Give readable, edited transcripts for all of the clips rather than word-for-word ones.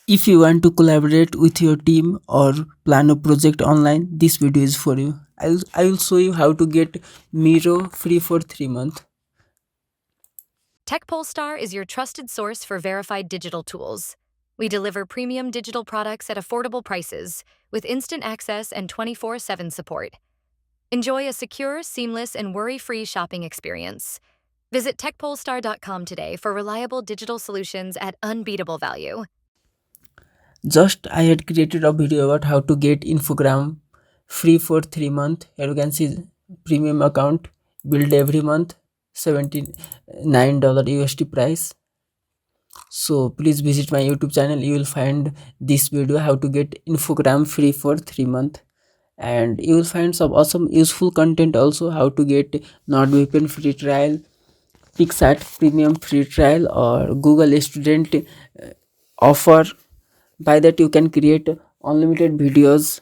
If you want to collaborate with your team or plan a project online, this video is for you. I will show you how to get Miro free for 3 months. TechPolestar is your trusted source for verified digital tools. We deliver premium digital products at affordable prices with instant access and 24/7 support. Enjoy a secure, seamless, and worry-free shopping experience. Visit techpolestar.com today for reliable digital solutions at unbeatable value. Just I had created a video about how to get Infogram free for 3 months. Here you can see premium account build every month, $79 USD price. So please visit my YouTube channel. You will find this video how to get Infogram free for 3 months. And you will find some awesome useful content also, how to get NordVPN free trial, Pixart premium free trial, or Google student offer. By that you can create unlimited videos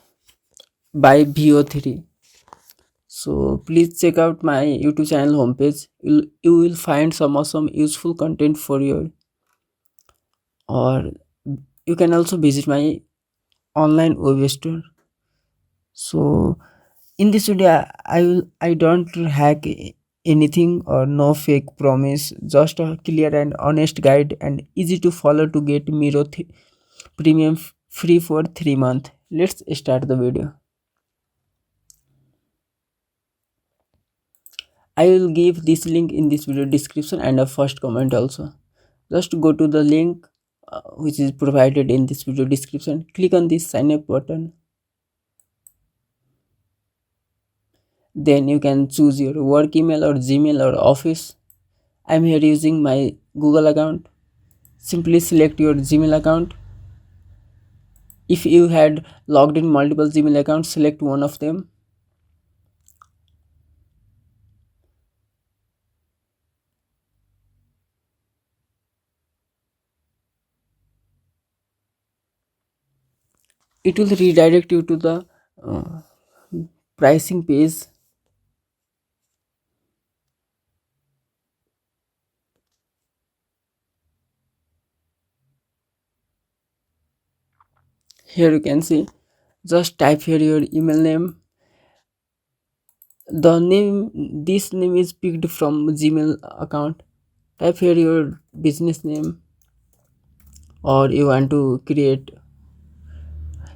by VO3. So please check out my YouTube channel homepage. You will find some awesome useful content for you. Or you can also visit my online web store. So in this video I don't hack anything or no fake promise, just a clear and honest guide and easy to follow to get Miro premium free for 3 months. Let's start the video. I will give this link in this video description and a first comment also. Just go to the link which is provided in this video description, click on this sign up button. Then you can choose your work email or Gmail or Office. I'm here using my Google account. Simply select your Gmail account. If you had logged in multiple Gmail accounts, select one of them. It will redirect you to the uh, pricing page. Here you can see, just type here your email name. This name is picked from Gmail account. Type here your business name, or you want to create.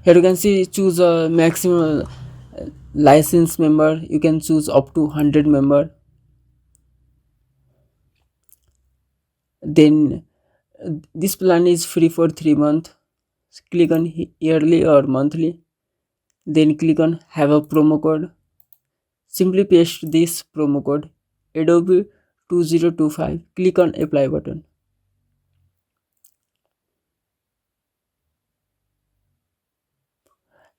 Here you can see, choose a maximum license member. You can choose up to 100 member. Then this plan is free for 3 months. Click on yearly or monthly. Then click on have a promo code. Simply paste this promo code Adobe 2025. Click on apply button.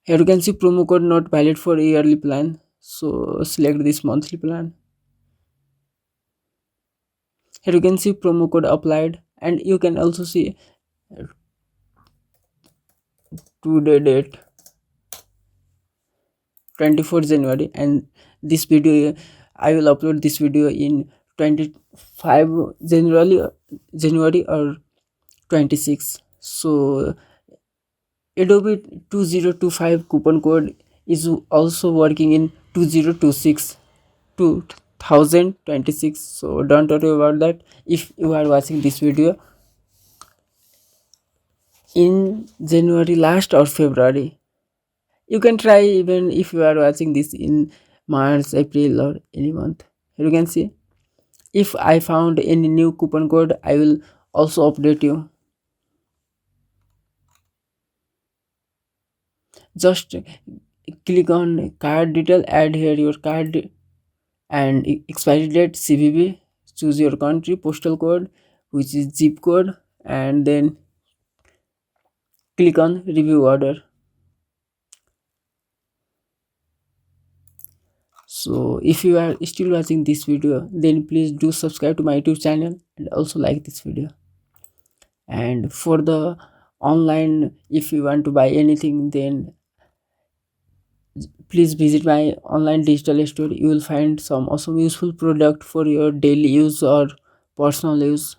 Here you can see promo code not valid for yearly plan. So select this monthly plan. Here you can see promo code applied, and you can also see today date 24 January, and this video I will upload this video in 25 January or 26. So Adobe 2025 coupon code is also working in 2026 2026. So don't worry about that. If you are watching this video in January last or February, you can try even if you are watching this in March, April, or any month. You can see, if I found any new coupon code, I will also update you. Just click on card detail, add here your card and expiry date, CVV, choose your country, postal code, which is zip code, and then click on review order. So if you are still watching this video, then please do subscribe to my YouTube channel and also like this video. And for the online, if you want to buy anything, then please visit my online digital store. You will find some awesome useful product for your daily use or personal use.